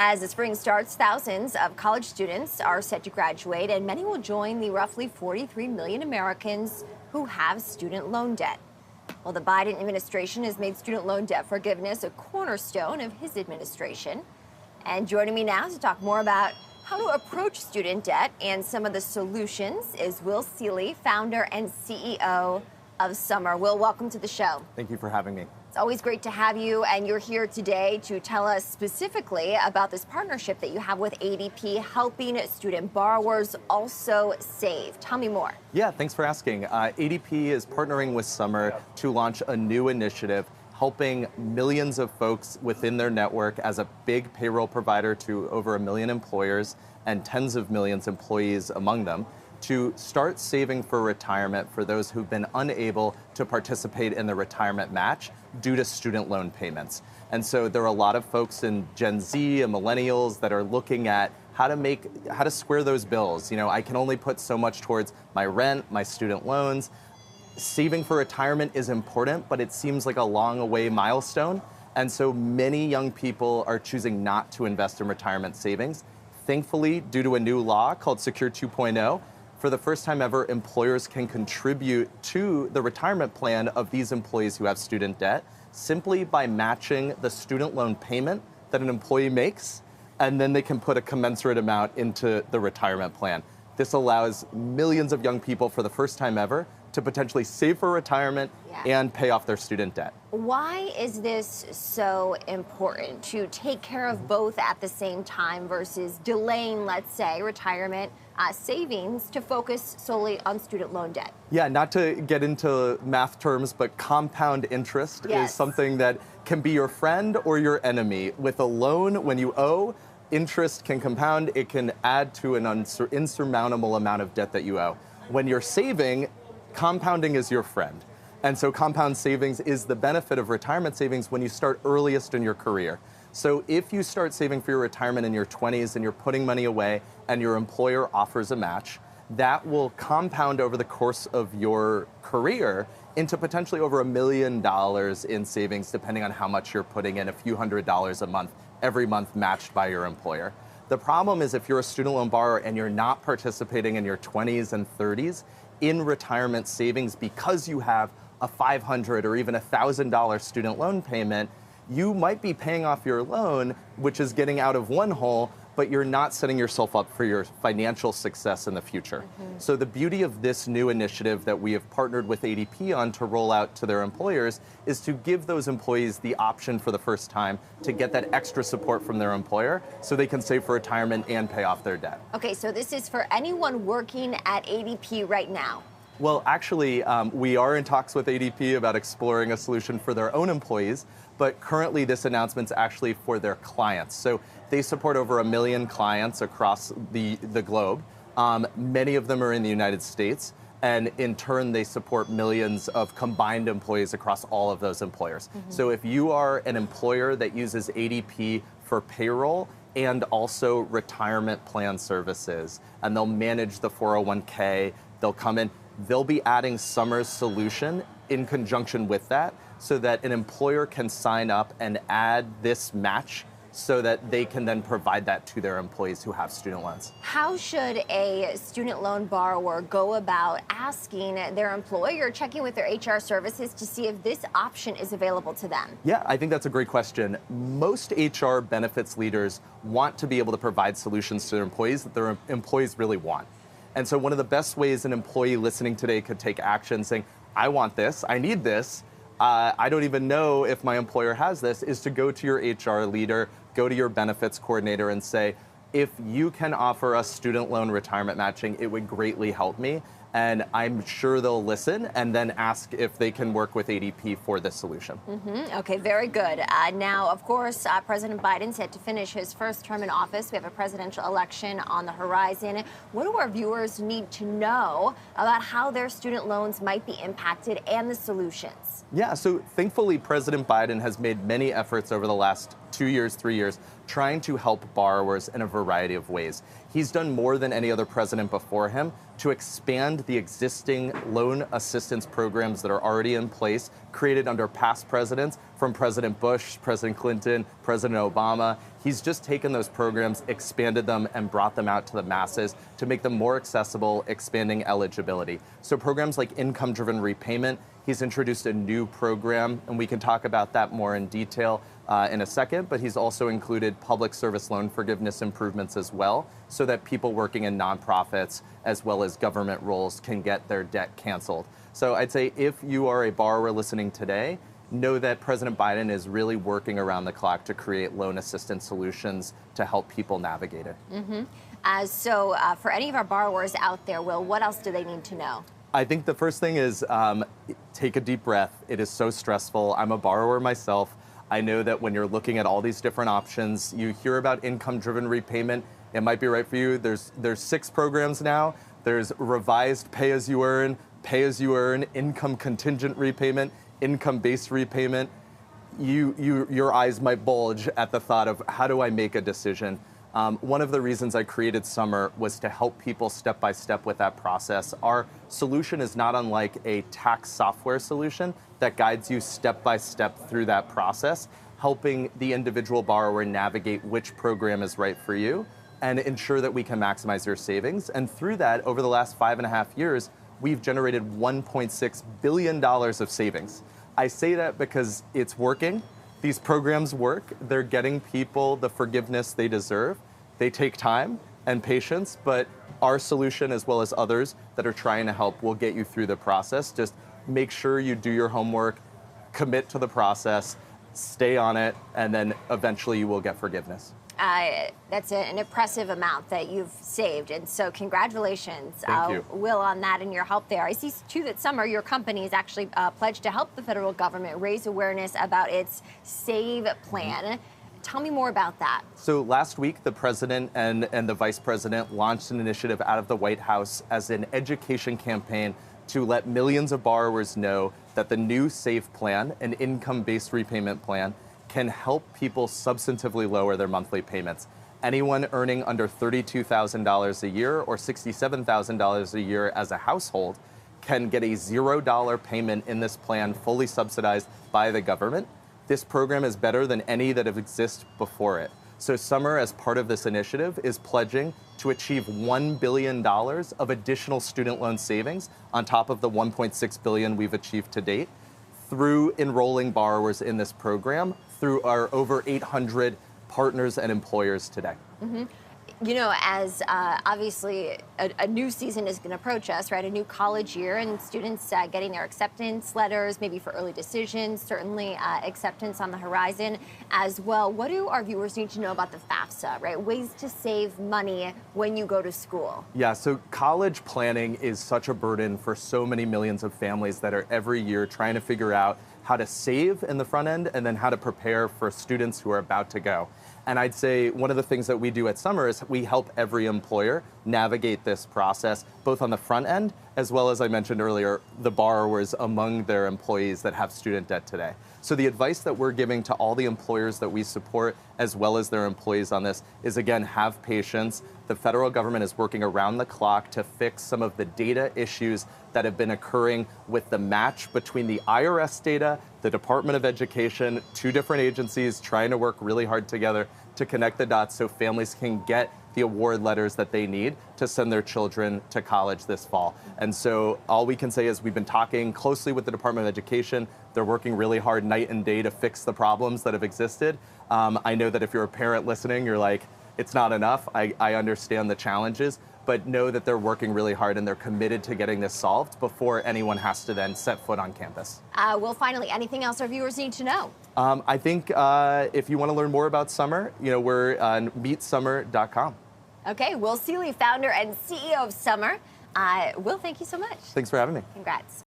As the spring starts, thousands of college students are set to graduate, and many will join the roughly 43 million Americans who have student loan debt. Well, the Biden administration has made student loan debt forgiveness a cornerstone of his administration. And joining me now to talk more about how to approach student debt and some of the solutions is Will Seeley, founder and CEO of Summer. Will, welcome to the show. Thank you for having me. It's always great to have you, and you're here today to tell us specifically about this partnership that you have with ADP, helping student borrowers also save. Tell me more. Yeah, thanks for asking. ADP is partnering with Summer to launch a new initiative helping millions of folks within their network as a big payroll provider to over 1 million employers and tens of millions employees among them, to start saving for retirement for those who've been unable to participate in the retirement match due to student loan payments. And so there are a lot of folks in Gen Z and Millennials that are looking at how to square those bills. You know, I can only put so much towards my rent, my student loans. Saving for retirement is important, but it seems like a long away milestone. And so many young people are choosing not to invest in retirement savings. Thankfully, due to a new law called Secure 2.0, for the first time ever, employers can contribute to the retirement plan of these employees who have student debt simply by matching the student loan payment that an employee makes, and then they can put a commensurate amount into the retirement plan. This allows millions of young people for the first time ever to potentially save for retirement and pay off their student debt. Why is this so important to take care of both at the same time versus delaying, let's say, retirement savings to focus solely on student loan debt? Yeah, not to get into math terms, but compound interest is something that can be your friend or your enemy. With a loan, when you owe, interest can compound. It can add to an insurmountable amount of debt that you owe. When you're saving, compounding is your friend. And so compound savings is the benefit of retirement savings when you start earliest in your career. So if you start saving for your retirement in your 20s and you're putting money away and your employer offers a match, that will compound over the course of your career into potentially over $1 million in savings, depending on how much you're putting in, a few $100s a month, every month matched by your employer. The problem is if you're a student loan borrower and you're not participating in your 20s and 30s in retirement savings because you have a $500 or even $1,000 student loan payment, you might be paying off your loan, which is getting out of one hole, but you're not setting yourself up for your financial success in the future. So the beauty of this new initiative that we have partnered with ADP on to roll out to their employers is to give those employees the option for the first time to get that extra support from their employer so they can save for retirement and pay off their debt. Okay, so this is for anyone working at ADP right now. Well, actually, we are in talks with ADP about exploring a solution for their own employees, but currently this announcement's actually for their clients. So they support over 1 million clients across the globe. Many of them are in the United States, and in turn, they support millions of combined employees across all of those employers. So if you are an employer that uses ADP for payroll and also retirement plan services, and they'll manage the 401k, they'll come in, they'll be adding Summer's solution in conjunction with that so that an employer can sign up and add this match so that they can then provide that to their employees who have student loans. How should a student loan borrower go about asking their employer, checking with their HR services to see if this option is available to them? Yeah, I think that's a great question. Most HR benefits leaders want to be able to provide solutions to their employees that their employees really want. And so one of the best ways an employee listening today could take action saying, I want this, I need this, I don't even know if my employer has this, is to go to your HR leader, go to your benefits coordinator and say, if you can offer us student loan retirement matching, it would greatly help me. And I'm sure they'll listen and then ask if they can work with ADP for this solution. Okay, very good. Now, of course, President Biden's set to finish his first term in office. We have a presidential election on the horizon. What do our viewers need to know about how their student loans might be impacted and the solutions? Yeah, so thankfully, President Biden has made many efforts over the last 2 years, 3 years, trying to help borrowers in a variety of ways. He's done more than any other president before him to expand the existing loan assistance programs that are already in place, created under past presidents, from President Bush, President Clinton, President Obama. He's just taken those programs, expanded them, and brought them out to the masses to make them more accessible, expanding eligibility. So programs like income-driven repayment, he's introduced a new program, and we can talk about that more in detail in a second, but he's also included public service loan forgiveness improvements as well, so that people working in nonprofits as well as government roles can get their debt canceled. So I'd say if you are a borrower listening today, know that President Biden is really working around the clock to create loan assistance solutions to help people navigate it. So for any of our borrowers out there, Will, what else do they need to know? I think the first thing is take a deep breath. It is so stressful. I'm a borrower myself. I know that when you're looking at all these different options, you hear about income-driven repayment. It might be right for you. There's 6 programs now. There's revised pay-as-you-earn, income contingent repayment, income-based repayment. Your eyes might bulge at the thought of how do I make a decision? One of the reasons I created Summer was to help people step by step with that process. Our solution is not unlike a tax software solution that guides you step by step through that process, helping the individual borrower navigate which program is right for you and ensure that we can maximize your savings. And through that, over the last 5.5 years, we've generated $1.6 billion of savings. I say that because it's working. These programs work. They're getting people the forgiveness they deserve. They take time and patience, but our solution, as well as others that are trying to help, will get you through the process. Just make sure you do your homework, commit to the process, stay on it, and then eventually you will get forgiveness. That's an impressive amount that you've saved, and so congratulations, Thank you. Will, on that and your help there. I see too that Summer, your company, is actually pledged to help the federal government raise awareness about its SAVE plan. Tell me more about that. So last week, the president and the vice president launched an initiative out of the White House as an education campaign to let millions of borrowers know that the new SAVE plan, an income-based repayment plan, can help people substantively lower their monthly payments. Anyone earning under $32,000 a year or $67,000 a year as a household can get a $0 payment in this plan, fully subsidized by the government. This program is better than any that have existed before it. So Summer, as part of this initiative, is pledging to achieve $1 billion of additional student loan savings on top of the $1.6 billion we've achieved to date through enrolling borrowers in this program through our over 800 partners and employers today. You know, as obviously a new season is going to approach us, right? A new college year, and students getting their acceptance letters, maybe for early decisions, certainly acceptance on the horizon as well. What do our viewers need to know about the FAFSA, right? Ways to save money when you go to school. Yeah, so college planning is such a burden for so many millions of families that are every year trying to figure out how to save in the front end and then how to prepare for students who are about to go. And I'd say one of the things that we do at Summer is we help every employer navigate this process, both on the front end, as well as I mentioned earlier, the borrowers among their employees that have student debt today. So the advice that we're giving to all the employers that we support, as well as their employees on this, is again, have patience. The federal government is working around the clock to fix some of the data issues that have been occurring with the match between the IRS data, the Department of Education, 2 different agencies trying to work really hard together to connect the dots so families can get the award letters that they need to send their children to college this fall. And so all we can say is we've been talking closely with the Department of Education. They're working really hard night and day to fix the problems that have existed. I know that if you're a parent listening, you're like, it's not enough. I understand the challenges, but know that they're working really hard and they're committed to getting this solved before anyone has to then set foot on campus. Well, finally, anything else our viewers need to know? I think if you want to learn more about Summer, we're on meetsummer.com. Okay, Will Seeley, founder and CEO of Summer. Will, thank you so much. Thanks for having me. Congrats.